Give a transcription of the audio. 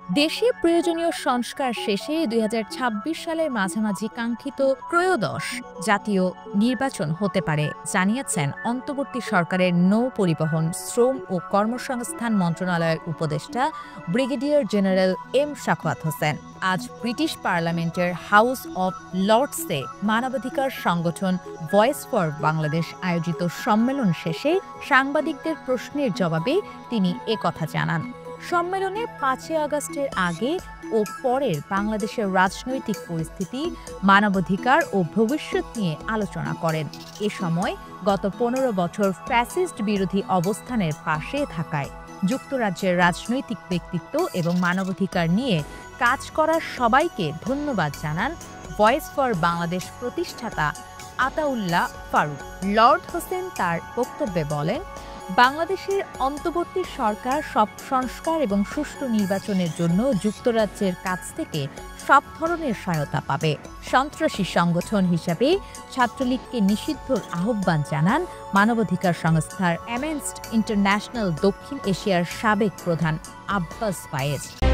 দেশে প্রয়োজনীয় সংস্কার শেষে ২০২৬ সালের মাঝামাঝি কাঙ্ক্ষিত ত্রয়োদশ জাতীয় নির্বাচন হতে পারে জানিয়েছেন অন্তর্বর্তী সরকারের নৌ পরিবহন, শ্রম ও কর্মসংস্থান মন্ত্রণালয়ের উপদেষ্টা brigadier general M Sakhawat Hossain. আজ ব্রিটিশ পার্লামেন্টের হাউস অব লর্ডসে মানবাধিকার সংগঠন ভয়েস ফর বাংলাদেশ আয়োজিত সম্মেলন শেষে সাংবাদিকদের প্রশ্নের জবাবে তিনি একথা জানান। সম্মেলনে ৫ই আগস্টের আগে ও পরের বাংলাদেশের রাজনৈতিক পরিস্থিতি, মানবাধিকার ও ভবিষ্যৎ নিয়ে আলোচনা করেন। এ সময় গত ১৫ বছর ফ্যাসিস্ট বিরোধী অবস্থানের পাশে থাকায় যুক্তরাজ্যের রাজনৈতিক ব্যক্তিত্ব এবং মানবাধিকার নিয়ে কাজ করা সবাইকে ধন্যবাদ জানান ভয়েস ফর বাংলাদেশ প্রতিষ্ঠাতা আতাউল্লাহ ফারুক। লর্ড হোসেন তার বক্তব্যে বলেন, বাংলাদেশের অন্তর্বর্তী সরকার সব সংস্কার এবং সুষ্ঠু নির্বাচনের জন্য যুক্তরাজ্যের কাছ থেকে সব ধরনের সহায়তা পাবে। সন্ত্রাসী সংগঠন হিসাবে ছাত্রলীগকে নিষিদ্ধর আহ্বান জানান মানবাধিকার সংস্থার অ্যামনেস্টি ইন্টারন্যাশনাল দক্ষিণ এশিয়ার সাবেক প্রধান আব্বাস ফায়েজ।